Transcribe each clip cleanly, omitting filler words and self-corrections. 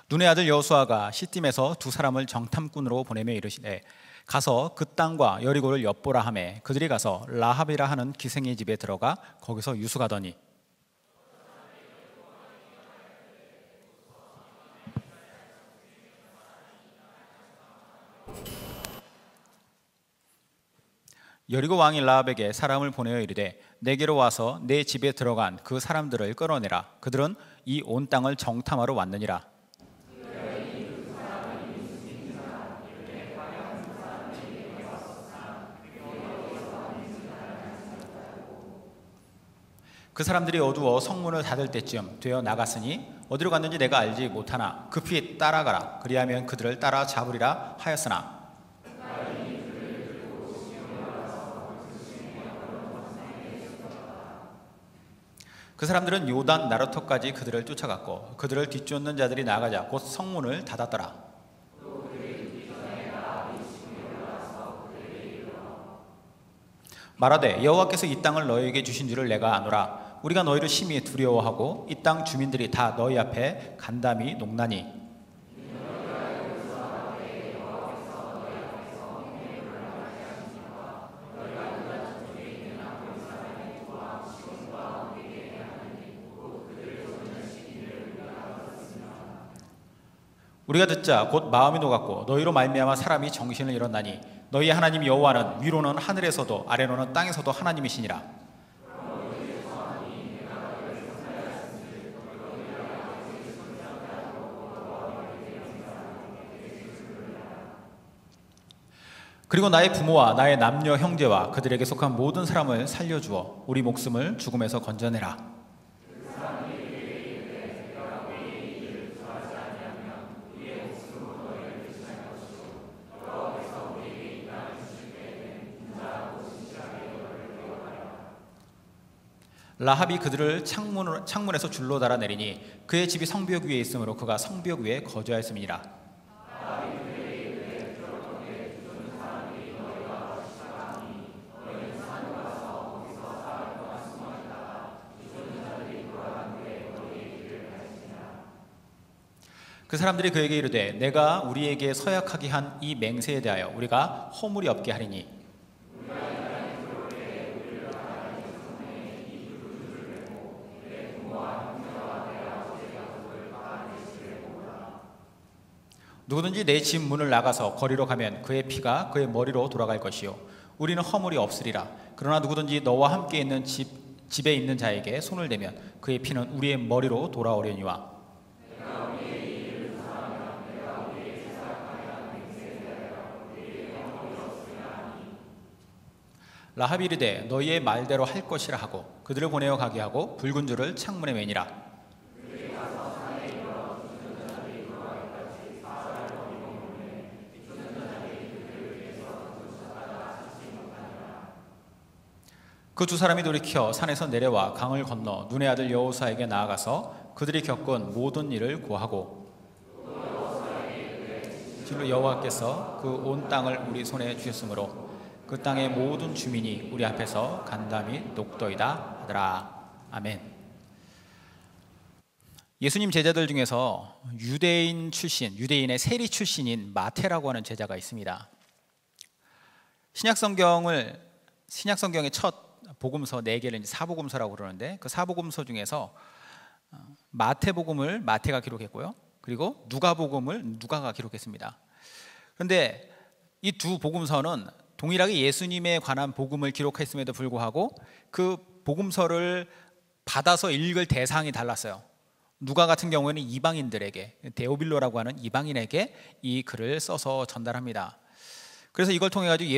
눈의 아들 여호수아가 시딤에서 두 사람을 정탐꾼으로 보내며 이르시되 가서 그 땅과 여리고를 엿보라 하매 그들이 가서 라합이라 하는 기생의 집에 들어가 거기서 유숙하더니 여리고 왕이 라합에게 사람을 보내어 이르되 내게로 와서 내 집에 들어간 그 사람들을 끌어내라. 그들은 이 온 땅을 정탐하러 왔느니라. 그 사람들이 어두워 성문을 닫을 때쯤 되어 나갔으니 어디로 갔는지 내가 알지 못하나 급히 따라가라. 그리하면 그들을 따라 잡으리라 하였으나 그 사람들은 요단 나루터까지 그들을 쫓아갔고 그들을 뒤쫓는 자들이 나가자 곧 성문을 닫았더라. 말하되 여호와께서 이 땅을 너희에게 주신 줄을 내가 아노라. 우리가 너희를 심히 두려워하고 이 땅 주민들이 다 너희 앞에 간담이 녹나니 우리가 듣자 곧 마음이 녹았고 너희로 말미암아 사람이 정신을 잃었나니 너희의 하나님 여호와는 위로는 하늘에서도 아래로는 땅에서도 하나님이시니라. 그리고 나의 부모와 나의 남녀 형제와 그들에게 속한 모든 사람을 살려주어 우리 목숨을 죽음에서 건져내라. 라합이 그들을 창문에서 줄로 달아내리니 그의 집이 성벽 위에 있으므로 그가 성벽 위에 거주하였음이니라. 그 사람들이 그에게 이르되 내가 우리에게 서약하게 한 이 맹세에 대하여 우리가 허물이 없게 하리니 누구든지 내 집 문을 나가서 거리로 가면 그의 피가 그의 머리로 돌아갈 것이요 우리는 허물이 없으리라. 그러나 누구든지 너와 함께 있는 집에 있는 자에게 손을 대면 그의 피는 우리의 머리로 돌아오려니와. 라합이 이르되 너희의 말대로 할 것이라 하고 그들을 보내어 가게 하고 붉은 줄을 창문에 매니라. 그 두 사람이 돌이켜 산에서 내려와 강을 건너 눈의 아들 여호수아에게 나아가서 그들이 겪은 모든 일을 고하고 진로 여호와께서 그 온 땅을 우리 손에 주셨으므로 그 땅의 모든 주민이 우리 앞에서 간담이 녹더이다 하더라. 아멘. 예수님 제자들 중에서 유대인의 세리 출신인 마태라고 하는 제자가 있습니다. 신약성경의 첫 복음서 4개를 사복음서라고 그러는데 그 사복음서 중에서 마태복음을 마태가 기록했고요. 그리고 누가복음을 누가가 기록했습니다. 그런데 이 두 복음서는 동일하게 예수님에 관한 복음을 기록했음에도 불구하고 그 복음서를 받아서 읽을 대상이 달랐어요. 누가 같은 경우에는 이방인들에게, 데오빌로라고 하는 이방인에게 이 글을 써서 전달합니다. 그래서 이걸 통해 가지고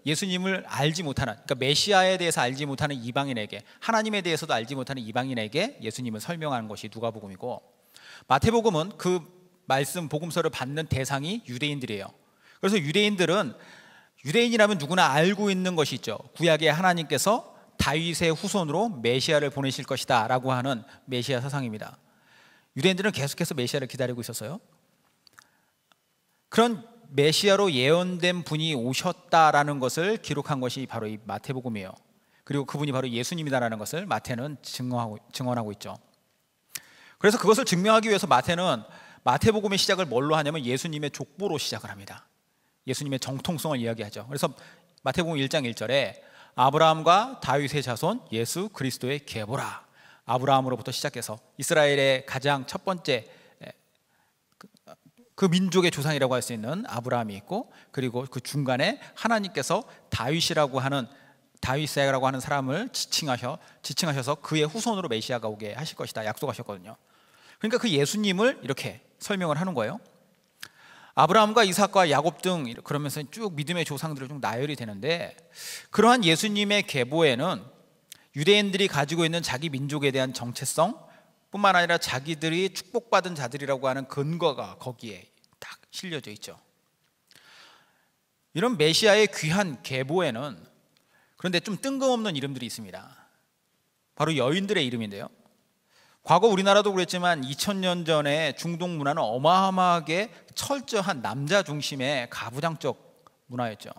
예수님을 알지 못하는, 그러니까 메시아에 대해서 알지 못하는 이방인에게, 하나님에 대해서도 알지 못하는 이방인에게 예수님을 설명하는 것이 누가복음이고, 마태복음은 그 말씀 복음서를 받는 대상이 유대인들이에요. 그래서 유대인이라면 누구나 알고 있는 것이 있죠. 구약에 하나님께서 다윗의 후손으로 메시아를 보내실 것이다 라고 하는 메시아 사상입니다. 유대인들은 계속해서 메시아를 기다리고 있었어요. 그런 메시아로 예언된 분이 오셨다라는 것을 기록한 것이 바로 이 마태복음이에요. 그리고 그분이 바로 예수님이다라는 것을 마태는 증언하고 있죠. 그래서 그것을 증명하기 위해서 마태는 마태복음의 시작을 뭘로 하냐면 예수님의 족보로 시작을 합니다. 예수님의 정통성을 이야기하죠. 그래서 마태복음 1장 1절에 아브라함과 다윗의 자손 예수 그리스도의 계보라. 아브라함으로부터 시작해서 이스라엘의 가장 첫 번째 그 민족의 조상이라고 할 수 있는 아브라함이 있고, 그리고 그 중간에 하나님께서 다윗이라고 하는 사람을 지칭하셔서 그의 후손으로 메시아가 오게 하실 것이다 약속하셨거든요. 그러니까 그 예수님을 이렇게 설명을 하는 거예요. 아브라함과 이삭과 야곱 등 그러면서 쭉 믿음의 조상들을 쭉 나열이 되는데, 그러한 예수님의 계보에는 유대인들이 가지고 있는 자기 민족에 대한 정체성 뿐만 아니라 자기들이 축복받은 자들이라고 하는 근거가 거기에 딱 실려져 있죠. 이런 메시아의 귀한 계보에는 그런데 좀 뜬금없는 이름들이 있습니다. 바로 여인들의 이름인데요. 과거 우리나라도 그랬지만 2000년 전에 중동 문화는 어마어마하게 철저한 남자 중심의 가부장적 문화였죠.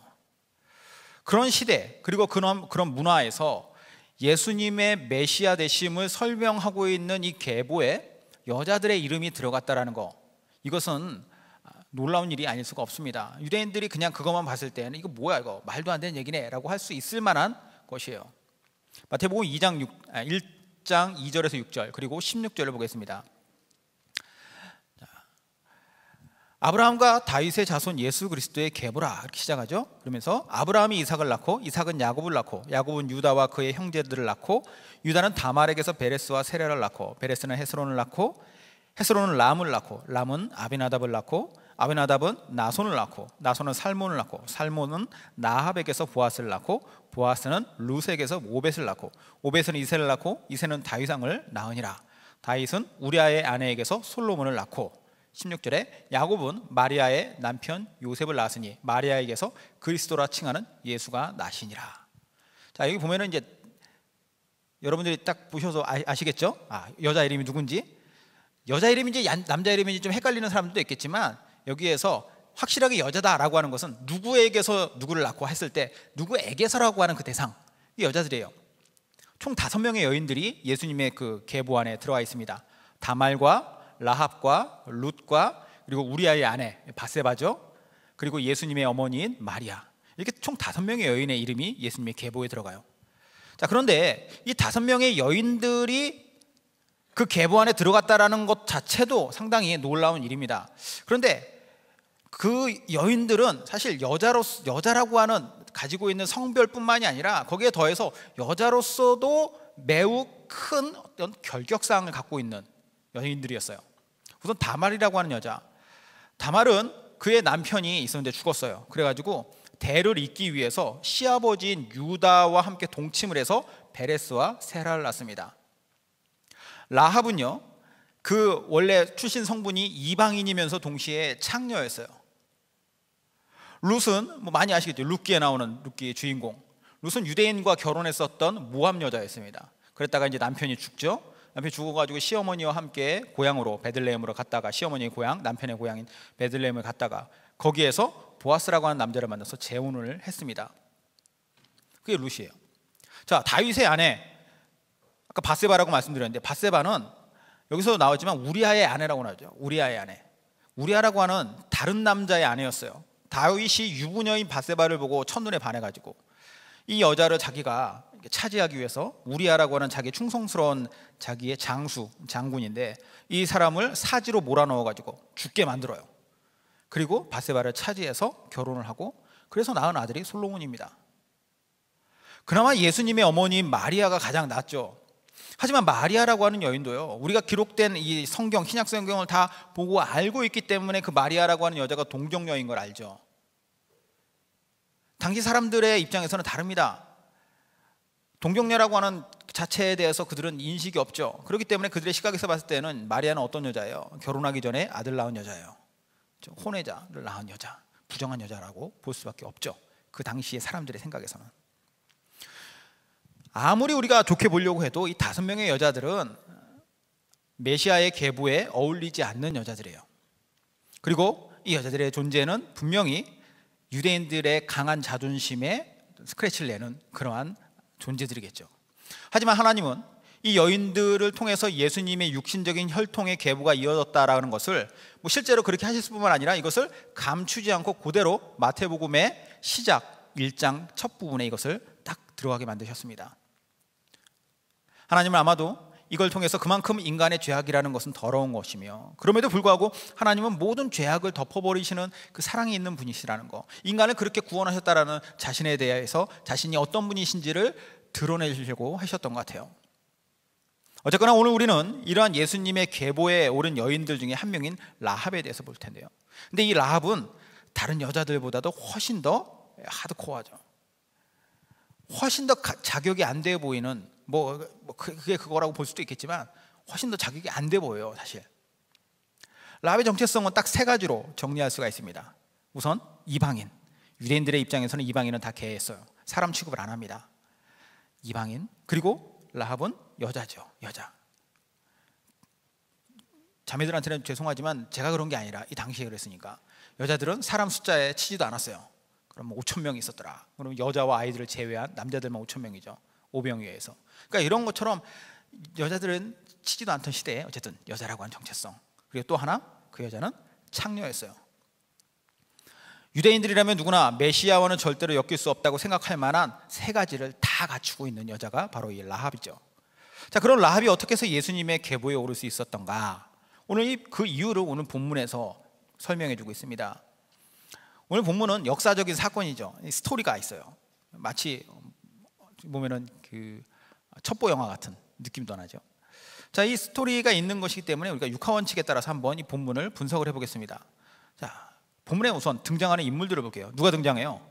그런 시대, 그리고 그런 문화에서 예수님의 메시아 되심을 설명하고 있는 이 계보에 여자들의 이름이 들어갔다라는 거, 이것은 놀라운 일이 아닐 수가 없습니다. 유대인들이 그냥 그것만 봤을 때는 이거 뭐야, 이거 말도 안 되는 얘기네 라고 할 수 있을 만한 것이에요. 마태복음 1장 2절에서 6절 그리고 16절을 보겠습니다. 아브라함과 다윗의 자손 예수 그리스도의 계보라, 이렇게 시작하죠. 그러면서 아브라함이 이삭을 낳고 이삭은 야곱을 낳고 야곱은 유다와 그의 형제들을 낳고 유다는 다말에게서 베레스와 세라를 낳고 베레스는 헤스론을 낳고 헤스론은 람을 낳고 람은 아비나답을 낳고 아비나답은 나손을 낳고 나손은 살몬을 낳고 살몬은 나합에게서 보아스를 낳고 보아스는 룻에게서 오벳을 낳고 오벳은 이새를 낳고 이새는 다윗왕을 낳으니라. 다윗은 우리아의 아내에게서 솔로몬을 낳고 16절에 야곱은 마리아의 남편 요셉을 낳았으니 마리아에게서 그리스도라 칭하는 예수가 나시니라. 자, 여기 보면은 이제 여러분들이 딱 보셔서 아시겠죠? 여자 이름이 누군지. 여자 이름인지 남자 이름인지 좀 헷갈리는 사람들도 있겠지만, 여기에서 확실하게 여자다라고 하는 것은 누구에게서 누구를 낳고 했을 때 누구에게서라고 하는 그 대상, 이 여자들이에요. 총 5명의 여인들이 예수님의 그 계보 안에 들어와 있습니다. 다말과 라합과 룻과 그리고 우리아의 아내 바세바죠. 그리고 예수님의 어머니인 마리아, 이렇게 총 5명의 여인의 이름이 예수님의 계보에 들어가요. 자, 그런데 이 5명의 여인들이 그 계보 안에 들어갔다라는 것 자체도 상당히 놀라운 일입니다. 그런데 그 여인들은 사실 여자라고 하는 가지고 있는 성별뿐만이 아니라 거기에 더해서 여자로서도 매우 큰 어떤 결격사항을 갖고 있는 여인들이었어요. 우선 다말이라고 하는 여자, 다말은 그의 남편이 있었는데 죽었어요. 그래가지고 대를 잇기 위해서 시아버지인 유다와 함께 동침을 해서 베레스와 세라를 낳습니다. 라합은요, 그 원래 출신 성분이 이방인이면서 동시에 창녀였어요. 룻은 뭐 많이 아시겠죠? 룻기에 나오는 룻기의 주인공. 룻은 유대인과 결혼했었던 모압 여자였습니다. 그랬다가 이제 남편이 죽죠. 남편이 죽어가지고 시어머니와 함께 고향으로 베들레헴으로 갔다가, 시어머니의 고향, 남편의 고향인 베들레헴을 갔다가 거기에서 보아스라고 하는 남자를 만나서 재혼을 했습니다. 그게 룻이에요. 자, 다윗의 아내, 아까 바세바라고 말씀드렸는데 바세바는 여기서 나왔지만 우리아의 아내라고 나오죠. 우리아의 아내. 우리아라고 하는 다른 남자의 아내였어요. 다윗이 유부녀인 바세바를 보고 첫눈에 반해가지고 이 여자를 자기가 차지하기 위해서 우리아라고 하는 자기 충성스러운 자기의 장군인데 이 사람을 사지로 몰아넣어가지고 죽게 만들어요. 그리고 바세바를 차지해서 결혼을 하고 그래서 낳은 아들이 솔로몬입니다. 그나마 예수님의 어머니인 마리아가 가장 낫죠. 하지만 마리아라고 하는 여인도요, 우리가 기록된 이 성경, 신약 성경을 다 보고 알고 있기 때문에 그 마리아라고 하는 여자가 동정녀인 걸 알죠. 당시 사람들의 입장에서는 다릅니다. 동정녀라고 하는 자체에 대해서 그들은 인식이 없죠. 그렇기 때문에 그들의 시각에서 봤을 때는 마리아는 어떤 여자예요? 결혼하기 전에 아들 낳은 여자예요. 혼외자를 낳은 여자, 부정한 여자라고 볼 수밖에 없죠. 그 당시의 사람들의 생각에서는. 아무리 우리가 좋게 보려고 해도 이 5명의 여자들은 메시아의 계보에 어울리지 않는 여자들이에요. 그리고 이 여자들의 존재는 분명히 유대인들의 강한 자존심에 스크래치를 내는 그러한 존재들이겠죠. 하지만 하나님은 이 여인들을 통해서 예수님의 육신적인 혈통의 계보가 이어졌다라는 것을 실제로 그렇게 하실 뿐만 아니라 이것을 감추지 않고 그대로 마태복음의 시작 1장 첫 부분에 이것을 딱 들어가게 만드셨습니다. 하나님은 아마도 이걸 통해서 그만큼 인간의 죄악이라는 것은 더러운 것이며, 그럼에도 불구하고 하나님은 모든 죄악을 덮어버리시는 그 사랑이 있는 분이시라는 거, 인간을 그렇게 구원하셨다라는 자신에 대해서 자신이 어떤 분이신지를 드러내려고 하셨던 것 같아요. 어쨌거나 오늘 우리는 이러한 예수님의 계보에 오른 여인들 중에 한 명인 라합에 대해서 볼 텐데요. 근데 이 라합은 다른 여자들보다도 훨씬 더 하드코어하죠. 훨씬 더 자격이 안 돼 보이는, 그게 그거라고 볼 수도 있겠지만 훨씬 더 자격이 안 돼 보여요. 사실 라합의 정체성은 딱 세 가지로 정리할 수가 있습니다. 우선 이방인, 유대인들의 입장에서는 이방인은 다 개했어요. 사람 취급을 안 합니다. 이방인, 그리고 라합은 여자죠. 여자. 자매들한테는 죄송하지만 제가 그런 게 아니라 이 당시에 그랬으니까, 여자들은 사람 숫자에 치지도 않았어요. 그럼 5천 명이 있었더라. 그럼 여자와 아이들을 제외한 남자들만 5천 명이죠. 오병이어에서. 그러니까 이런 것처럼 여자들은 치지도 않던 시대에 어쨌든 여자라고 하는 정체성, 그리고 또 하나, 그 여자는 창녀였어요. 유대인들이라면 누구나 메시아와는 절대로 엮일 수 없다고 생각할 만한 세 가지를 다 갖추고 있는 여자가 바로 이 라합이죠. 자, 그럼 라합이 어떻게 해서 예수님의 계보에 오를 수 있었던가? 오늘 그 이유를 오늘 본문에서 설명해 주고 있습니다. 오늘 본문은 역사적인 사건이죠. 스토리가 있어요. 마치 보면은 그 첩보 영화 같은 느낌도 나죠. 자, 이 스토리가 있는 것이기 때문에 우리가 육하원칙에 따라서 한번 이 본문을 분석을 해보겠습니다. 자, 본문에 우선 등장하는 인물들을 볼게요. 누가 등장해요?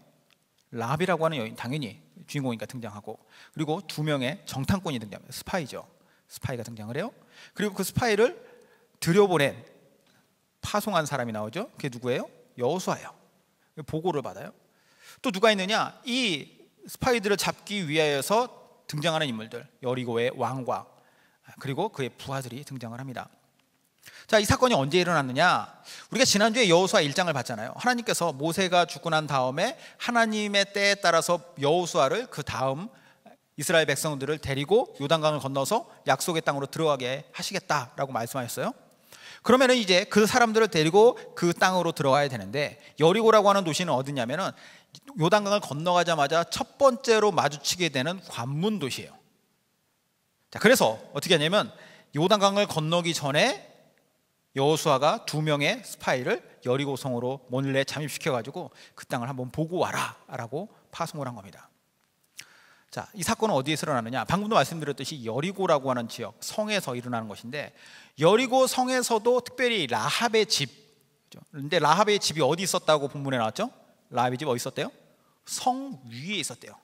라합이라고 하는 여인, 당연히 주인공이니까 등장하고, 그리고 두 명의 정탐꾼이 등장합니다. 스파이죠. 스파이가 등장을 해요. 그리고 그 스파이를 들여보낸, 파송한 사람이 나오죠. 그게 누구예요? 여호수아예요. 보고를 받아요. 또 누가 있느냐? 이 스파이들을 잡기 위하여서 등장하는 인물들, 여리고의 왕과 그리고 그의 부하들이 등장을 합니다. 자, 이 사건이 언제 일어났느냐? 우리가 지난주에 여호수아 1장을 봤잖아요. 하나님께서 모세가 죽고 난 다음에 하나님의 때에 따라서 여호수아를, 그 다음 이스라엘 백성들을 데리고 요단강을 건너서 약속의 땅으로 들어가게 하시겠다라고 말씀하셨어요. 그러면은 이제 그 사람들을 데리고 그 땅으로 들어가야 되는데, 여리고라고 하는 도시는 어디냐면은 요단강을 건너가자마자 첫 번째로 마주치게 되는 관문 도시예요. 자, 그래서 어떻게 하냐면 요단강을 건너기 전에 여호수아가 두 명의 스파이를 여리고 성으로 몰래 잠입시켜가지고 그 땅을 한번 보고 와라라고 파송을 한 겁니다. 자, 이 사건은 어디에서 일어나느냐? 방금도 말씀드렸듯이 여리고라고 하는 지역, 성에서 일어나는 것인데, 여리고 성에서도 특별히 라합의 집, 그런데 라합의 집이 어디 있었다고 본문에 나왔죠? 라합의 집 어디 있었대요? 성 위에 있었대요.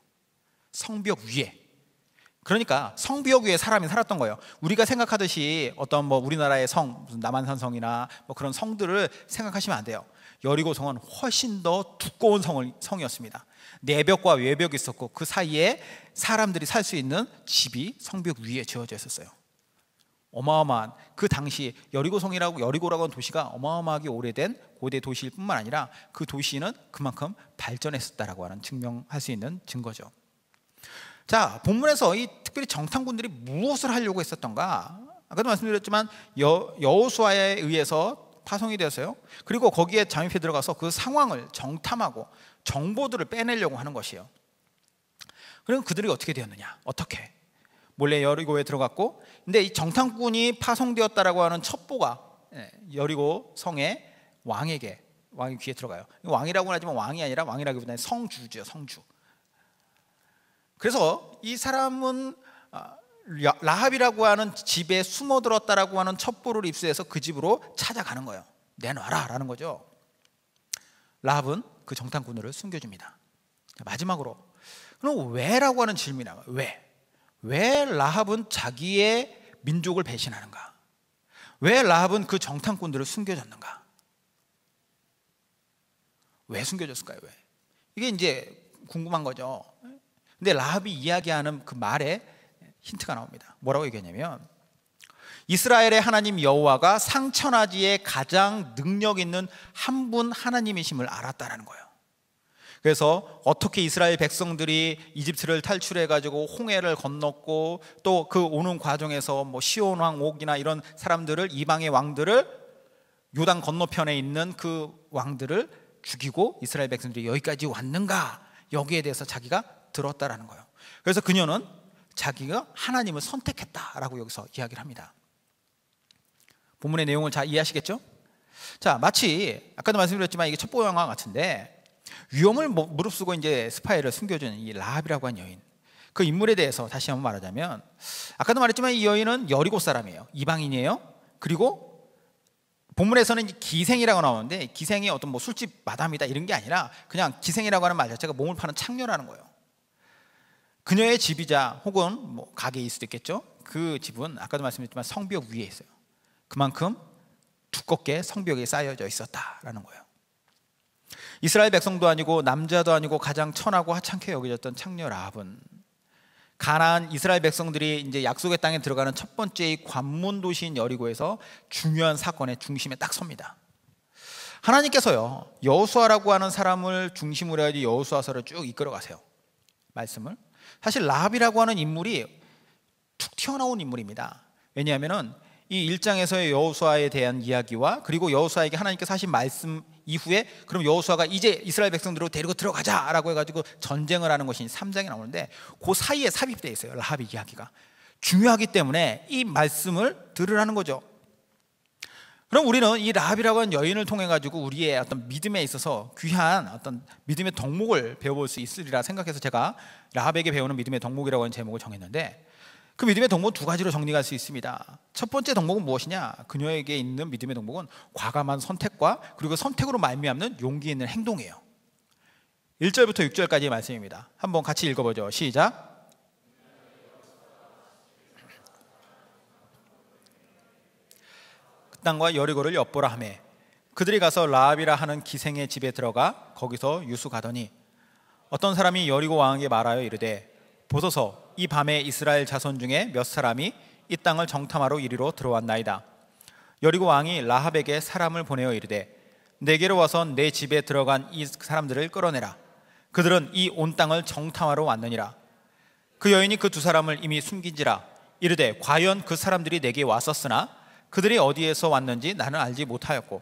성벽 위에. 그러니까 성벽 위에 사람이 살았던 거예요. 우리가 생각하듯이 어떤 우리나라의 성, 무슨 남한산성이나 그런 성들을 생각하시면 안 돼요. 여리고 성은 훨씬 더 두꺼운 성이었습니다. 내벽과 외벽이 있었고 그 사이에 사람들이 살 수 있는 집이 성벽 위에 지어져 있었어요. 어마어마한, 그 당시 여리고라고 하는 도시가 어마어마하게 오래된 고대 도시일 뿐만 아니라 그 도시는 그만큼 발전했었다라고 하는 증명할 수 있는 증거죠. 자, 본문에서 이 특별히 정탐꾼들이 무엇을 하려고 했었던가? 아까도 말씀드렸지만 여호수아에 의해서 파송이 되었어요. 그리고 거기에 잠입해 들어가서 그 상황을 정탐하고 정보들을 빼내려고 하는 것이에요. 그럼 그들이 어떻게 되었느냐? 어떻게? 몰래 여리고에 들어갔고, 근데 이 정탐꾼이 파송되었다라고 하는 첩보가 여리고 성의 왕이 귀에 들어가요. 왕이라고는 하지만 왕이 아니라, 왕이라기보다는 성주죠, 성주. 그래서 이 사람은 라합이라고 하는 집에 숨어들었다라고 하는 첩보를 입수해서 그 집으로 찾아가는 거예요. 내놔라 라는 거죠. 라합은 그 정탐꾼을 숨겨줍니다. 마지막으로, 그럼 왜라고 하는 질문이 나와요. 왜 라합은 자기의 민족을 배신하는가? 왜 라합은 그 정탐꾼들을 숨겨줬는가? 왜 숨겨줬을까요? 왜? 이게 이제 궁금한 거죠. 근데 라합이 이야기하는 그 말에 힌트가 나옵니다. 뭐라고 얘기하냐면, 이스라엘의 하나님 여호와가 상천하지에 가장 능력 있는 한 분 하나님이심을 알았다라는 거예요. 그래서 어떻게 이스라엘 백성들이 이집트를 탈출해 가지고 홍해를 건넜고 또 그 오는 과정에서 뭐 시온 왕 옥이나 이런 사람들을, 이방의 왕들을, 요단 건너편에 있는 그 왕들을 죽이고 이스라엘 백성들이 여기까지 왔는가, 여기에 대해서 자기가 들었다라는 거예요. 그래서 그녀는 자기가 하나님을 선택했다라고 여기서 이야기를 합니다. 본문의 내용을 잘 이해하시겠죠? 자, 마치 아까도 말씀드렸지만 이게 첩보 영화 같은데, 위험을 무릅쓰고 이제 스파이를 숨겨준 이 라합이라고 한 여인, 그 인물에 대해서 다시 한번 말하자면, 아까도 말했지만 이 여인은 여리고 사람이에요. 이방인이에요. 그리고 본문에서는 기생이라고 나오는데, 기생이 어떤 뭐 술집 마담이다 이런 게 아니라 그냥 기생이라고 하는 말 자체가 몸을 파는 창녀라는 거예요. 그녀의 집이자 혹은 뭐 가게일 수도 있겠죠. 그 집은 아까도 말씀드렸지만 성벽 위에 있어요. 그만큼 두껍게 성벽에 쌓여져 있었다라는 거예요. 이스라엘 백성도 아니고 남자도 아니고 가장 천하고 하찮게 여겨졌던 창녀 라합은 가나안 이스라엘 백성들이 이제 약속의 땅에 들어가는 첫 번째 이 관문 도시인 여리고에서 중요한 사건의 중심에 딱 섭니다. 하나님께서요, 여호수아라고 하는 사람을 중심으로 해야지 여호수아서를 쭉 이끌어 가세요. 말씀을. 사실 라합이라고 하는 인물이 툭 튀어나온 인물입니다. 왜냐하면은 이 1장에서의 여호수아에 대한 이야기와 그리고 여호수아에게 하나님께서 하신 말씀 이후에 그럼 여호수아가 이제 이스라엘 백성들을 데리고 들어가자라고 해가지고 전쟁을 하는 것이 3장에 나오는데, 그 사이에 삽입되어 있어요. 라합의 이야기가 중요하기 때문에 이 말씀을 들으라는 거죠. 그럼 우리는 이 라합이라고 하는 여인을 통해 가지고 우리의 어떤 믿음에 있어서 귀한 어떤 믿음의 덕목을 배워볼 수 있으리라 생각해서 제가 라합에게 배우는 믿음의 덕목이라고 하는 제목을 정했는데, 그 믿음의 덕목은 두 가지로 정리할 수 있습니다. 첫 번째 덕목은 무엇이냐? 그녀에게 있는 믿음의 덕목은 과감한 선택과 그리고 선택으로 말미암는 용기 있는 행동이에요. 1절부터 6절까지의 말씀입니다. 한번 같이 읽어보죠. 시작. 그 땅과 여리고를 엿보라 하매 그들이 가서 라합이라 하는 기생의 집에 들어가 거기서 유수가더니 어떤 사람이 여리고 왕에게 말하여 이르되 보소서 이 밤에 이스라엘 자손 중에 몇 사람이 이 땅을 정탐하러 이리로 들어왔나이다. 여리고 왕이 라합에게 사람을 보내어 이르되 내게로 와서 내 집에 들어간 이 사람들을 끌어내라. 그들은 이 온 땅을 정탐하러 왔느니라. 그 여인이 그 두 사람을 이미 숨긴지라. 이르되 과연 그 사람들이 내게 왔었으나 그들이 어디에서 왔는지 나는 알지 못하였고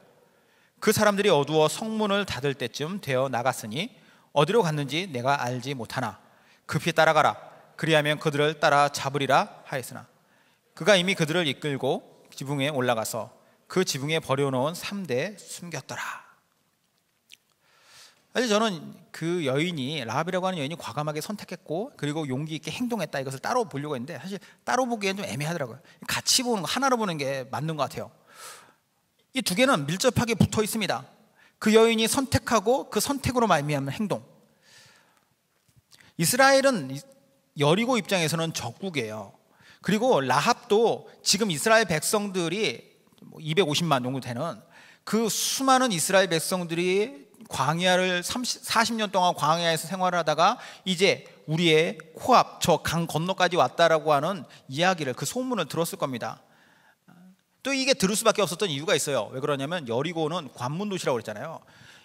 그 사람들이 어두워 성문을 닫을 때쯤 되어 나갔으니 어디로 갔는지 내가 알지 못하나 급히 따라가라. 그리하면 그들을 따라 잡으리라 하였으나 그가 이미 그들을 이끌고 지붕에 올라가서 그 지붕에 버려놓은 3대 숨겼더라. 사실 저는 그 여인이, 라합이라고 하는 여인이 과감하게 선택했고 그리고 용기 있게 행동했다, 이것을 따로 보려고 했는데 사실 따로 보기엔 좀 애매하더라고요. 같이 보는 거, 하나로 보는 게 맞는 것 같아요. 이 두 개는 밀접하게 붙어 있습니다. 그 여인이 선택하고 그 선택으로 말미암는 행동. 이스라엘은 여리고 입장에서는 적국이에요. 그리고 라합도 지금 이스라엘 백성들이 250만 정도 되는 그 수많은 이스라엘 백성들이 광야를 40년 동안 광야에서 생활을 하다가 이제 우리의 코앞 저 강 건너까지 왔다라고 하는 이야기를, 그 소문을 들었을 겁니다. 또 이게 들을 수밖에 없었던 이유가 있어요. 왜 그러냐면 여리고는 관문 도시라고 그랬잖아요.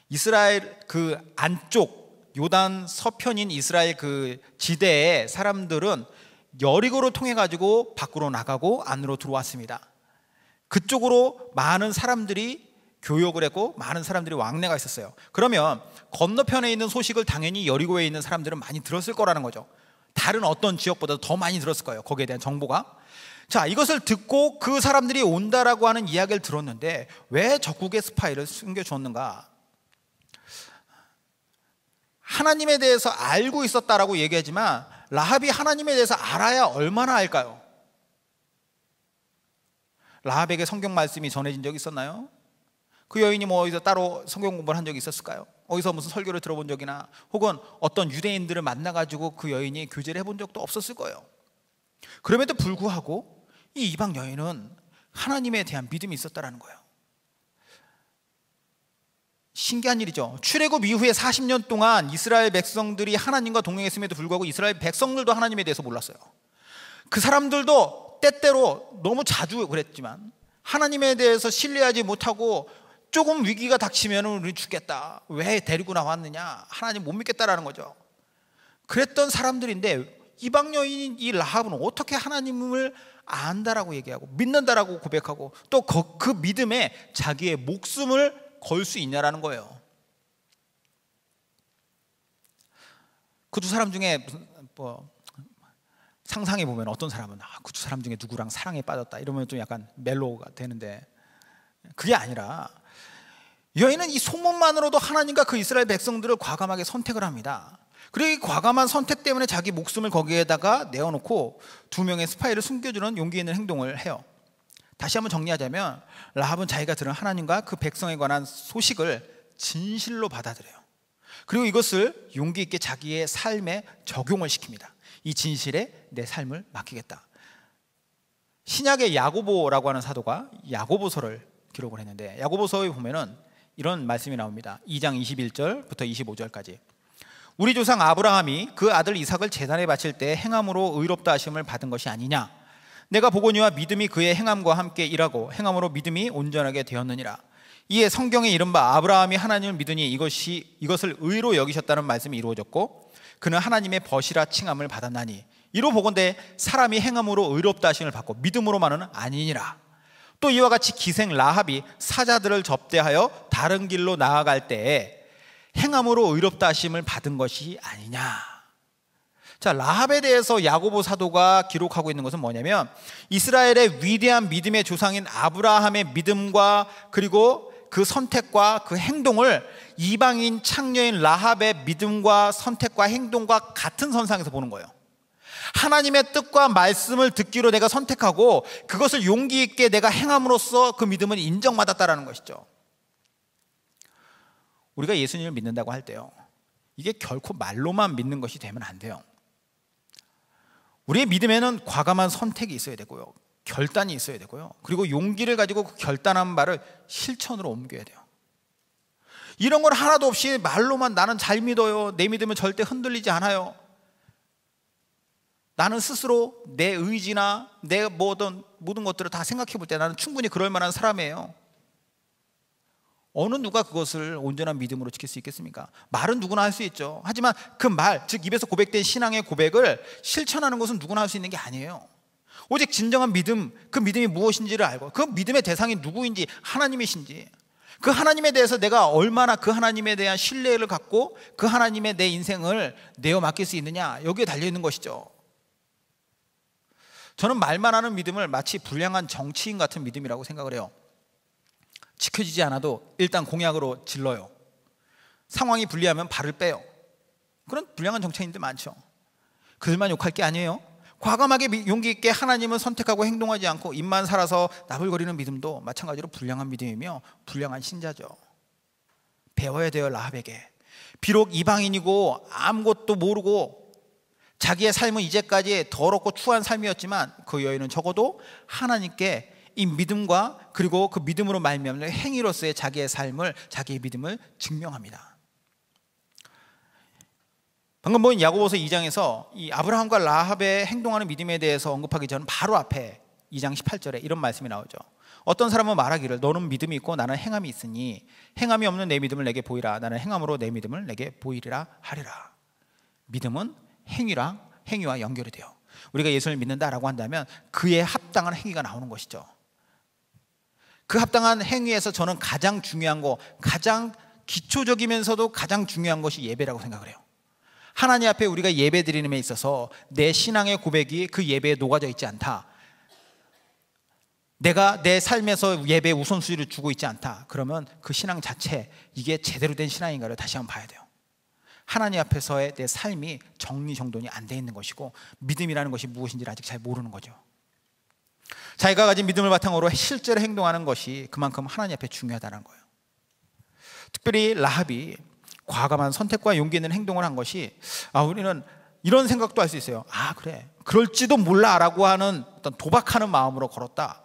이스라엘 그 안쪽 요단 서편인 이스라엘 그 지대의 사람들은 여리고를 통해 가지고 밖으로 나가고 안으로 들어왔습니다. 그쪽으로 많은 사람들이 교역을 했고 많은 사람들이 왕래가 있었어요. 그러면 건너편에 있는 소식을 당연히 여리고에 있는 사람들은 많이 들었을 거라는 거죠. 다른 어떤 지역보다 더 많이 들었을 거예요. 거기에 대한 정보가. 자, 이것을 듣고 그 사람들이 온다라고 하는 이야기를 들었는데 왜 적국의 스파이를 숨겨주었는가? 하나님에 대해서 알고 있었다라고 얘기하지만 라합이 하나님에 대해서 알아야 얼마나 알까요? 라합에게 성경 말씀이 전해진 적이 있었나요? 그 여인이 뭐 어디서 따로 성경 공부를 한 적이 있었을까요? 어디서 무슨 설교를 들어본 적이나 혹은 어떤 유대인들을 만나가지고 그 여인이 교제를 해본 적도 없었을 거예요. 그럼에도 불구하고 이 이방 여인은 하나님에 대한 믿음이 있었다라는 거예요. 신기한 일이죠. 출애굽 이후에 40년 동안 이스라엘 백성들이 하나님과 동행했음에도 불구하고 이스라엘 백성들도 하나님에 대해서 몰랐어요. 그 사람들도 때때로 너무 자주 그랬지만 하나님에 대해서 신뢰하지 못하고 조금 위기가 닥치면 우리 죽겠다, 왜 데리고 나왔느냐, 하나님 못 믿겠다라는 거죠. 그랬던 사람들인데 이방 여인인 이 라합은 어떻게 하나님을 안다라고 얘기하고 믿는다라고 고백하고 또 그 믿음에 자기의 목숨을 걸 수 있냐라는 거예요. 그 두 사람 중에 뭐 상상해 보면 어떤 사람은 그 두 사람 중에 누구랑 사랑에 빠졌다 이러면 좀 약간 멜로가 되는데, 그게 아니라 여인은 이 소문만으로도 하나님과 그 이스라엘 백성들을 과감하게 선택을 합니다. 그리고 이 과감한 선택 때문에 자기 목숨을 거기에다가 내어놓고 두 명의 스파이를 숨겨주는 용기 있는 행동을 해요. 다시 한번 정리하자면 라합은 자기가 들은 하나님과 그 백성에 관한 소식을 진실로 받아들여요. 그리고 이것을 용기 있게 자기의 삶에 적용을 시킵니다. 이 진실에 내 삶을 맡기겠다. 신약의 야고보라고 하는 사도가 야고보서를 기록을 했는데, 야고보서에 보면은 이런 말씀이 나옵니다. 2장 21절부터 25절까지. 우리 조상 아브라함이 그 아들 이삭을 제단에 바칠 때 행함으로 의롭다 하심을 받은 것이 아니냐. 내가 보거니와 믿음이 그의 행함과 함께 일하고 행함으로 믿음이 온전하게 되었느니라. 이에 성경에 이른바 아브라함이 하나님을 믿으니 이것을 의로 여기셨다는 말씀이 이루어졌고 그는 하나님의 벗이라 칭함을 받았나니 이로 보건대 사람이 행함으로 의롭다 하심을 받고 믿음으로만은 아니니라. 또 이와 같이 기생 라합이 사자들을 접대하여 다른 길로 나아갈 때에 행함으로 의롭다 하심을 받은 것이 아니냐. 자, 라합에 대해서 야고보 사도가 기록하고 있는 것은 뭐냐면 이스라엘의 위대한 믿음의 조상인 아브라함의 믿음과 그리고 그 선택과 그 행동을 이방인 창녀인 라합의 믿음과 선택과 행동과 같은 선상에서 보는 거예요. 하나님의 뜻과 말씀을 듣기로 내가 선택하고 그것을 용기 있게 내가 행함으로써 그 믿음은 인정받았다라는 것이죠. 우리가 예수님을 믿는다고 할 때요, 이게 결코 말로만 믿는 것이 되면 안 돼요. 우리의 믿음에는 과감한 선택이 있어야 되고요, 결단이 있어야 되고요, 그리고 용기를 가지고 그 결단한 바를 실천으로 옮겨야 돼요. 이런 걸 하나도 없이 말로만 나는 잘 믿어요, 내 믿음은 절대 흔들리지 않아요, 나는 스스로 내 의지나 내 모든 것들을 다 생각해 볼 때 나는 충분히 그럴 만한 사람이에요. 어느 누가 그것을 온전한 믿음으로 지킬 수 있겠습니까? 말은 누구나 할 수 있죠. 하지만 그 말, 즉 입에서 고백된 신앙의 고백을 실천하는 것은 누구나 할 수 있는 게 아니에요. 오직 진정한 믿음, 그 믿음이 무엇인지를 알고 그 믿음의 대상이 누구인지, 하나님이신지, 그 하나님에 대해서 내가 얼마나 그 하나님에 대한 신뢰를 갖고 그 하나님의 내 인생을 내어 맡길 수 있느냐, 여기에 달려있는 것이죠. 저는 말만 하는 믿음을 마치 불량한 정치인 같은 믿음이라고 생각을 해요. 지켜지지 않아도 일단 공약으로 질러요. 상황이 불리하면 발을 빼요. 그런 불량한 정치인들 많죠. 그들만 욕할 게 아니에요. 과감하게 용기 있게 하나님을 선택하고 행동하지 않고 입만 살아서 나불거리는 믿음도 마찬가지로 불량한 믿음이며 불량한 신자죠. 배워야 돼요. 라합에게. 비록 이방인이고 아무것도 모르고 자기의 삶은 이제까지 더럽고 추한 삶이었지만 그 여인은 적어도 하나님께 이 믿음과 그리고 그 믿음으로 말미암는 행위로서의 자기의 삶을, 자기의 믿음을 증명합니다. 방금 본 야고보서 2장에서 이 아브라함과 라합의 행동하는 믿음에 대해서 언급하기 전 바로 앞에 2장 18절에 이런 말씀이 나오죠. 어떤 사람은 말하기를 너는 믿음이 있고 나는 행함이 있으니 행함이 없는 내 믿음을 내게 보이라. 나는 행함으로 내 믿음을 내게 보이리라 하리라. 믿음은 행위와 연결이 돼요. 우리가 예수를 믿는다라고 한다면 그에 합당한 행위가 나오는 것이죠. 그 합당한 행위에서 저는 가장 중요한 거, 가장 기초적이면서도 가장 중요한 것이 예배라고 생각을 해요. 하나님 앞에 우리가 예배 드리는 데 있어서 내 신앙의 고백이 그 예배에 녹아져 있지 않다, 내가 내 삶에서 예배에 우선순위를 주고 있지 않다, 그러면 그 신앙 자체, 이게 제대로 된 신앙인가를 다시 한번 봐야 돼요. 하나님 앞에서의 내 삶이 정리정돈이 안 돼 있는 것이고 믿음이라는 것이 무엇인지를 아직 잘 모르는 거죠. 자기가 가진 믿음을 바탕으로 실제로 행동하는 것이 그만큼 하나님 앞에 중요하다는 거예요. 특별히 라합이 과감한 선택과 용기 있는 행동을 한 것이, 우리는 이런 생각도 할 수 있어요. 그래, 그럴지도 몰라라고 하는 어떤 도박하는 마음으로 걸었다.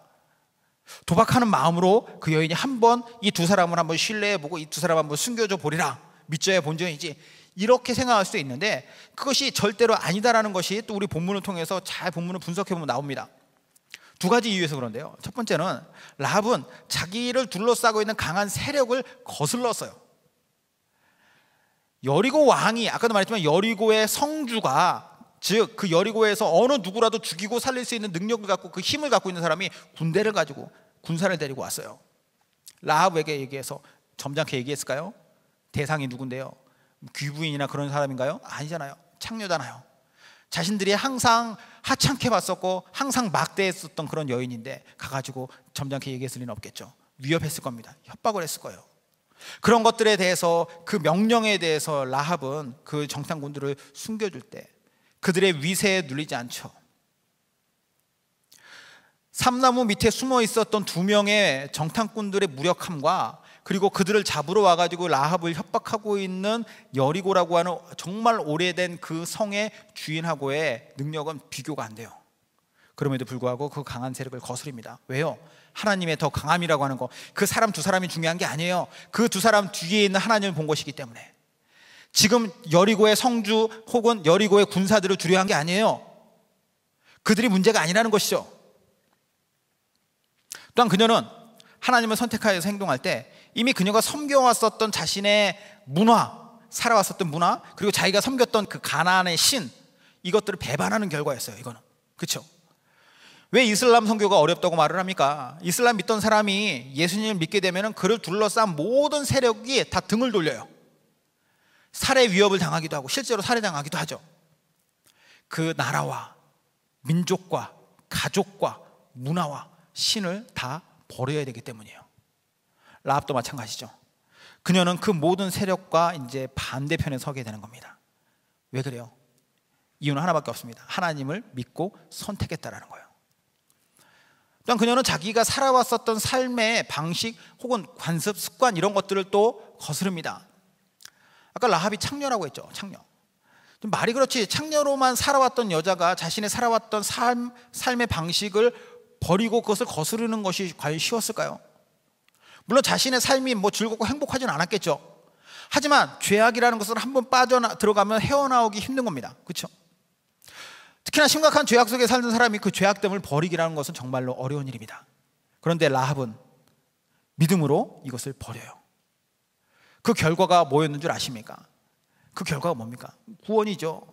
도박하는 마음으로 그 여인이 한번 이 두 사람을 한번 신뢰해보고 이 두 사람 한번 숨겨줘 보리라, 믿져야 본전이지, 이렇게 생각할 수도 있는데 그것이 절대로 아니다라는 것이 또 우리 본문을 통해서 잘 본문을 분석해보면 나옵니다. 두 가지 이유에서 그런데요. 첫 번째는 라합은 자기를 둘러싸고 있는 강한 세력을 거슬렀어요. 여리고 왕이, 아까도 말했지만 여리고의 성주가, 즉 그 여리고에서 어느 누구라도 죽이고 살릴 수 있는 능력을 갖고 그 힘을 갖고 있는 사람이 군대를 가지고 군사를 데리고 왔어요. 라합에게 얘기해서 점잖게 얘기했을까요? 대상이 누군데요? 귀부인이나 그런 사람인가요? 아니잖아요. 창녀잖아요. 자신들이 항상 하찮게 봤었고 항상 막대했었던 그런 여인인데 가가지고 점잖게 얘기했을 리는 없겠죠. 위협했을 겁니다. 협박을 했을 거예요. 그런 것들에 대해서, 그 명령에 대해서 라합은 그 정탐꾼들을 숨겨줄 때 그들의 위세에 눌리지 않죠. 삼나무 밑에 숨어 있었던 두 명의 정탐꾼들의 무력함과 그리고 그들을 잡으러 와가지고 라합을 협박하고 있는 여리고라고 하는 정말 오래된 그 성의 주인하고의 능력은 비교가 안 돼요. 그럼에도 불구하고 그 강한 세력을 거스릅니다. 왜요? 하나님의 더 강함이라고 하는 거, 그 사람 두 사람이 중요한 게 아니에요. 그 두 사람 뒤에 있는 하나님을 본 것이기 때문에. 지금 여리고의 성주 혹은 여리고의 군사들을 두려워한 게 아니에요. 그들이 문제가 아니라는 것이죠. 또한 그녀는 하나님을 선택하여서 행동할 때 이미 그녀가 섬겨왔었던 자신의 문화, 살아왔었던 문화, 그리고 자기가 섬겼던 그 가나안의 신, 이것들을 배반하는 결과였어요. 이거는. 그렇죠? 왜 이슬람 선교가 어렵다고 말을 합니까? 이슬람 믿던 사람이 예수님을 믿게 되면 그를 둘러싼 모든 세력이 다 등을 돌려요. 살해 위협을 당하기도 하고 실제로 살해당하기도 하죠. 그 나라와 민족과 가족과 문화와 신을 다 버려야 되기 때문이에요. 라합도 마찬가지죠. 그녀는 그 모든 세력과 이제 반대편에 서게 되는 겁니다. 왜 그래요? 이유는 하나밖에 없습니다. 하나님을 믿고 선택했다라는 거예요. 또한 그녀는 자기가 살아왔었던 삶의 방식 혹은 관습, 습관 이런 것들을 또 거스릅니다. 아까 라합이 창녀라고 했죠. 창녀. 좀 말이 그렇지, 창녀로만 살아왔던 여자가 자신의 살아왔던 삶의 방식을 버리고 그것을 거스르는 것이 과연 쉬웠을까요? 물론 자신의 삶이 뭐 즐겁고 행복하지는 않았겠죠. 하지만 죄악이라는 것은 한번 들어가면 헤어나오기 힘든 겁니다. 그렇죠? 특히나 심각한 죄악 속에 살던 사람이 그 죄악됨을 버리기라는 것은 정말로 어려운 일입니다. 그런데 라합은 믿음으로 이것을 버려요. 그 결과가 뭐였는 줄 아십니까? 그 결과가 뭡니까? 구원이죠.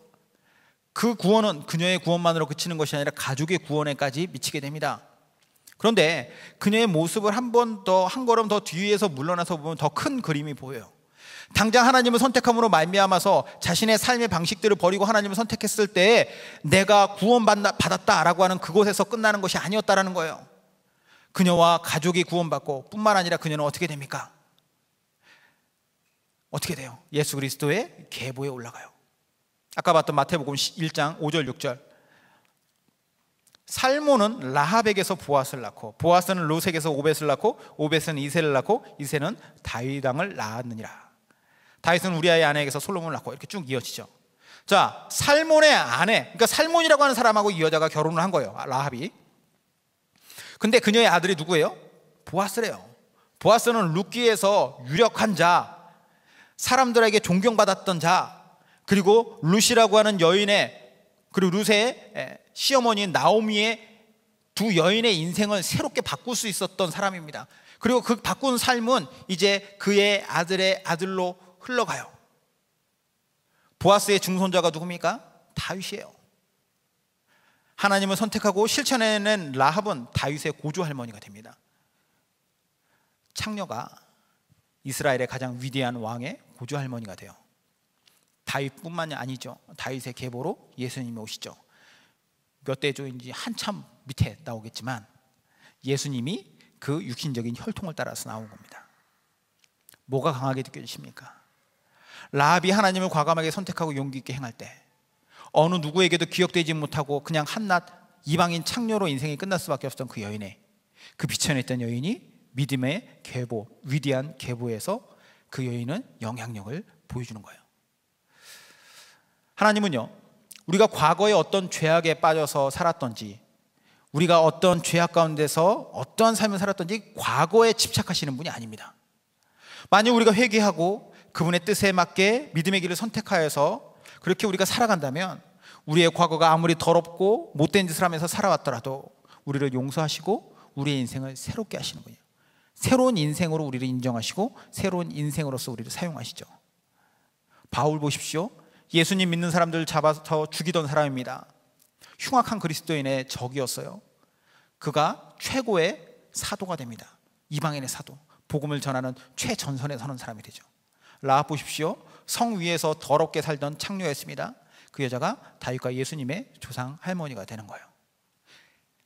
그 구원은 그녀의 구원만으로 그치는 것이 아니라 가족의 구원에까지 미치게 됩니다. 그런데 그녀의 모습을 한 걸음 더 뒤에서 물러나서 보면 더 큰 그림이 보여요. 당장 하나님을 선택함으로 말미암아서 자신의 삶의 방식들을 버리고 하나님을 선택했을 때 내가 구원받았다라고 하는 그곳에서 끝나는 것이 아니었다라는 거예요. 그녀와 가족이 구원받고 뿐만 아니라 그녀는 어떻게 됩니까? 어떻게 돼요? 예수 그리스도의 계보에 올라가요. 아까 봤던 마태복음 1장 5절 6절. 살몬은 라합에게서 보아스를 낳고 보아스는 롯에게서 오벳을 낳고 오벳은 이새를 낳고 이새는 다윗 왕을 낳았느니라. 다윗은 우리아의 아내에게서 솔로몬을 낳고, 이렇게 쭉 이어지죠. 자, 살몬의 아내, 그러니까 살몬이라고 하는 사람하고 이 여자가 결혼을 한 거예요. 라합이. 근데 그녀의 아들이 누구예요? 보아스래요. 보아스는 룻기에서 유력한 자, 사람들에게 존경받았던 자, 그리고 룻이라고 하는 여인의, 그리고 룻의 시어머니인 나오미의 두 여인의 인생을 새롭게 바꿀 수 있었던 사람입니다. 그리고 그 바꾼 삶은 이제 그의 아들의 아들로 흘러가요. 보아스의 중손자가 누굽니까? 다윗이에요. 하나님을 선택하고 실천해낸 라합은 다윗의 고조 할머니가 됩니다. 창녀가 이스라엘의 가장 위대한 왕의 고조 할머니가 돼요. 다윗뿐만이 아니죠. 다윗의 계보로 예수님이 오시죠. 몇 대조인지 한참 밑에 나오겠지만 예수님이 그 육신적인 혈통을 따라서 나온 겁니다. 뭐가 강하게 느껴지십니까? 라합이 하나님을 과감하게 선택하고 용기 있게 행할 때 어느 누구에게도 기억되지 못하고 그냥 한낱 이방인 창녀로 인생이 끝날 수밖에 없었던 그 여인의, 그 비천했던 여인이 믿음의 계보, 위대한 계보에서 그 여인은 영향력을 보여주는 거예요. 하나님은요, 우리가 과거에 어떤 죄악에 빠져서 살았던지, 우리가 어떤 죄악 가운데서 어떠한 삶을 살았던지 과거에 집착하시는 분이 아닙니다. 만약 우리가 회개하고 그분의 뜻에 맞게 믿음의 길을 선택하여서 그렇게 우리가 살아간다면 우리의 과거가 아무리 더럽고 못된 짓을 하면서 살아왔더라도 우리를 용서하시고 우리의 인생을 새롭게 하시는 거예요. 새로운 인생으로 우리를 인정하시고 새로운 인생으로서 우리를 사용하시죠. 바울 보십시오. 예수님 믿는 사람들을 잡아서 죽이던 사람입니다. 흉악한 그리스도인의 적이었어요. 그가 최고의 사도가 됩니다. 이방인의 사도, 복음을 전하는 최전선에 서는 사람이 되죠. 라합 보십시오. 성 위에서 더럽게 살던 창녀였습니다. 그 여자가 다윗과 예수님의 조상 할머니가 되는 거예요.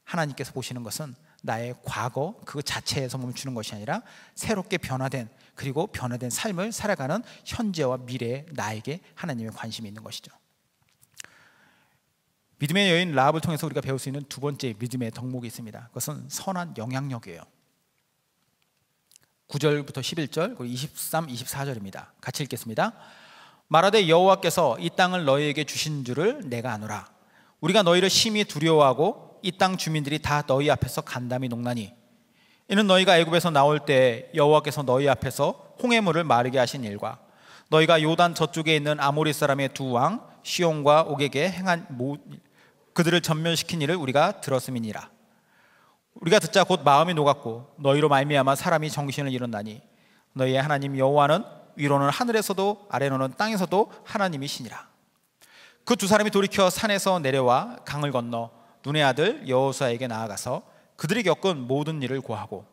하나님께서 보시는 것은 나의 과거 그 자체에서 멈추는 것이 아니라 새롭게 변화된, 그리고 변화된 삶을 살아가는 현재와 미래의 나에게 하나님의 관심이 있는 것이죠. 믿음의 여인 라합을 통해서 우리가 배울 수 있는 두 번째 믿음의 덕목이 있습니다. 그것은 선한 영향력이에요. 9절부터 11절 그리고 23, 24절입니다. 같이 읽겠습니다. 말하되 여호와께서 이 땅을 너희에게 주신 줄을 내가 아노라. 우리가 너희를 심히 두려워하고 이 땅 주민들이 다 너희 앞에서 간담이 녹나니 이는 너희가 애굽에서 나올 때 여호와께서 너희 앞에서 홍해물을 마르게 하신 일과 너희가 요단 저쪽에 있는 아모리 사람의 두 왕 시온과 옥에게 행한 그들을 전멸시킨 일을 우리가 들었음이니라. 우리가 듣자 곧 마음이 녹았고 너희로 말미암아 사람이 정신을 잃었나니 너희의 하나님 여호와는 위로는 하늘에서도 아래로는 땅에서도 하나님이시니라. 그 두 사람이 돌이켜 산에서 내려와 강을 건너 눈의 아들 여호수아에게 나아가서 그들이 겪은 모든 일을 고하고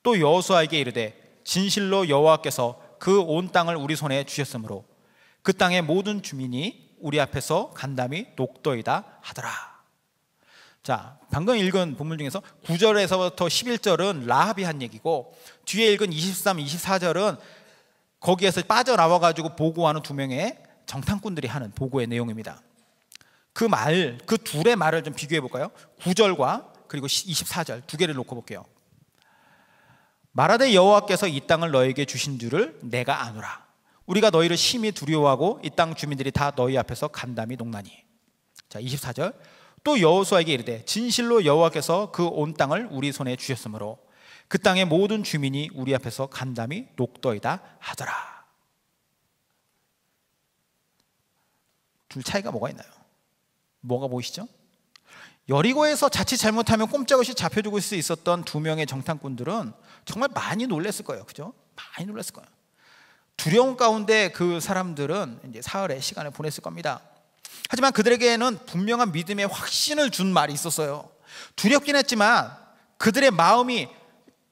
또 여호수아에게 이르되 진실로 여호와께서 그 온 땅을 우리 손에 주셨으므로 그 땅의 모든 주민이 우리 앞에서 간담이 녹더이다 하더라. 자, 방금 읽은 본문 중에서 9절에서부터 11절은 라합이 한 얘기고 뒤에 읽은 23, 24절은 거기에서 빠져나와가지고 보고하는 두 명의 정탐꾼들이 하는 보고의 내용입니다. 그 둘의 말을 좀 비교해 볼까요? 9절과 그리고 24절 두 개를 놓고 볼게요. 말하되 여호와께서 이 땅을 너에게 주신 줄을 내가 아노라. 우리가 너희를 심히 두려워하고 이 땅 주민들이 다 너희 앞에서 간담이 녹나니. 자, 24절 또 여호수아에게 이르되 진실로 여호와께서 그 온 땅을 우리 손에 주셨으므로 그 땅의 모든 주민이 우리 앞에서 간담이 녹더이다 하더라. 둘 차이가 뭐가 있나요? 뭐가 보이시죠? 여리고에서 자칫 잘못하면 꼼짝없이 잡혀죽을 수 있었던 두 명의 정탐꾼들은 정말 많이 놀랐을 거예요. 그죠? 많이 놀랐을 거예요. 두려움 가운데 그 사람들은 이제 사흘의 시간을 보냈을 겁니다. 하지만 그들에게는 분명한 믿음의 확신을 준 말이 있었어요. 두렵긴 했지만 그들의 마음이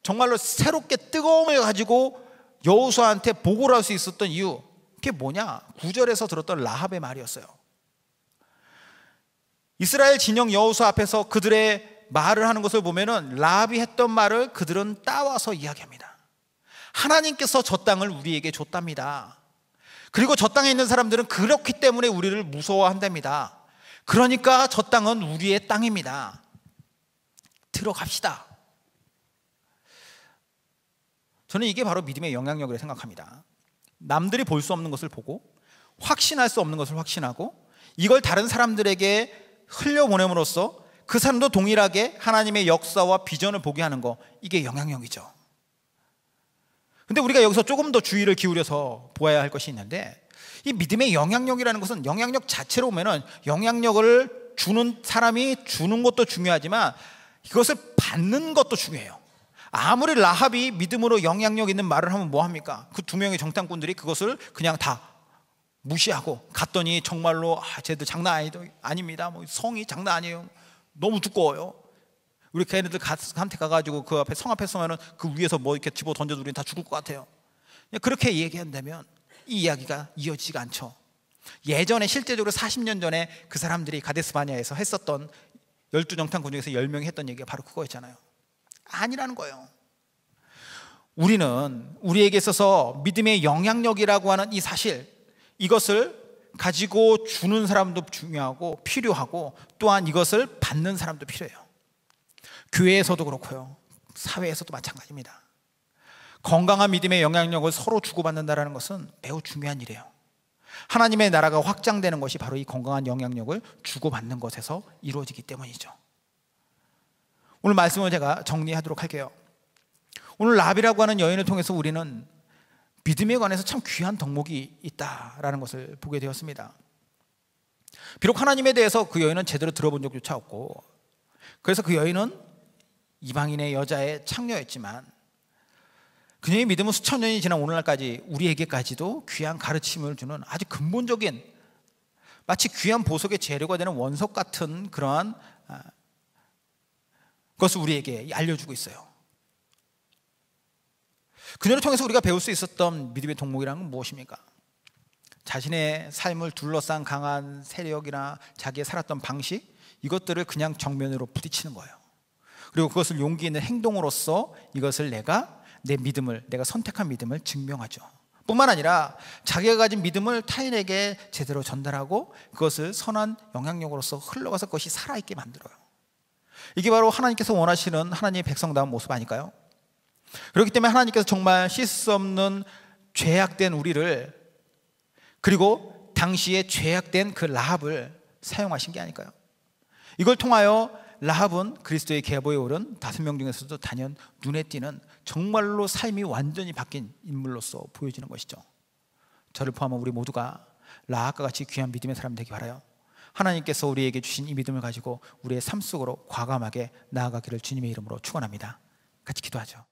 정말로 새롭게 뜨거움을 가지고 여호수아한테 보고를 할 수 있었던 이유, 그게 뭐냐? 9절에서 들었던 라합의 말이었어요. 이스라엘 진영 여호수아 앞에서 그들의 말을 하는 것을 보면은 라합이 했던 말을 그들은 따와서 이야기합니다. 하나님께서 저 땅을 우리에게 줬답니다. 그리고 저 땅에 있는 사람들은 그렇기 때문에 우리를 무서워한답니다. 그러니까 저 땅은 우리의 땅입니다. 들어갑시다. 저는 이게 바로 믿음의 영향력이라고 생각합니다. 남들이 볼 수 없는 것을 보고 확신할 수 없는 것을 확신하고 이걸 다른 사람들에게 흘려보냄으로써 그 사람도 동일하게 하나님의 역사와 비전을 보게 하는 거, 이게 영향력이죠. 근데 우리가 여기서 조금 더 주의를 기울여서 보아야 할 것이 있는데, 이 믿음의 영향력이라는 것은 영향력 자체로 보면은 영향력을 주는 사람이 주는 것도 중요하지만 이것을 받는 것도 중요해요. 아무리 라합이 믿음으로 영향력 있는 말을 하면 뭐합니까? 그 두 명의 정탐꾼들이 그것을 그냥 다 무시하고 갔더니 정말로 쟤들 장난 아닙니다. 뭐 성이 장난 아니에요. 너무 두꺼워요. 우리 걔네들 한테 가가지고 그 앞에 성 앞에 서면은 그 위에서 뭐 이렇게 집어 던져도 우리는 다 죽을 것 같아요. 그렇게 얘기한다면 이 이야기가 이어지지가 않죠. 예전에 실제적으로 40년 전에 그 사람들이 가데스 바네아에서 했었던 12정탐꾼 중에서 10명이 했던 얘기가 바로 그거였잖아요. 아니라는 거예요. 우리는 우리에게 있어서 믿음의 영향력이라고 하는 이 사실, 이것을 가지고 주는 사람도 중요하고 필요하고 또한 이것을 받는 사람도 필요해요. 교회에서도 그렇고요, 사회에서도 마찬가지입니다. 건강한 믿음의 영향력을 서로 주고받는다는 것은 매우 중요한 일이에요. 하나님의 나라가 확장되는 것이 바로 이 건강한 영향력을 주고받는 것에서 이루어지기 때문이죠. 오늘 말씀을 제가 정리하도록 할게요. 오늘 라합이라고 하는 여인을 통해서 우리는 믿음에 관해서 참 귀한 덕목이 있다라는 것을 보게 되었습니다. 비록 하나님에 대해서 그 여인은 제대로 들어본 적조차 없고 그래서 그 여인은 이방인의 여자의 창녀였지만 그녀의 믿음은 수천 년이 지난 오늘날까지 우리에게까지도 귀한 가르침을 주는 아주 근본적인, 마치 귀한 보석의 재료가 되는 원석 같은 그러한 것을 우리에게 알려주고 있어요. 그녀를 통해서 우리가 배울 수 있었던 믿음의 덕목이란 건 무엇입니까? 자신의 삶을 둘러싼 강한 세력이나 자기의 살았던 방식, 이것들을 그냥 정면으로 부딪히는 거예요. 그리고 그것을 용기 있는 행동으로써 이것을 내 믿음을, 내가 선택한 믿음을 증명하죠. 뿐만 아니라 자기가 가진 믿음을 타인에게 제대로 전달하고 그것을 선한 영향력으로서 흘러가서 그것이 살아있게 만들어요. 이게 바로 하나님께서 원하시는 하나님의 백성다운 모습 아닐까요? 그렇기 때문에 하나님께서 정말 씻을 수 없는 죄악된 우리를, 그리고 당시에 죄악된 그 라합을 사용하신 게 아닐까요? 이걸 통하여 라합은 그리스도의 계보에 오른 5명 중에서도 단연 눈에 띄는 정말로 삶이 완전히 바뀐 인물로서 보여지는 것이죠. 저를 포함한 우리 모두가 라합과 같이 귀한 믿음의 사람 되기 바라요. 하나님께서 우리에게 주신 이 믿음을 가지고 우리의 삶 속으로 과감하게 나아가기를 주님의 이름으로 축원합니다. 같이 기도하죠.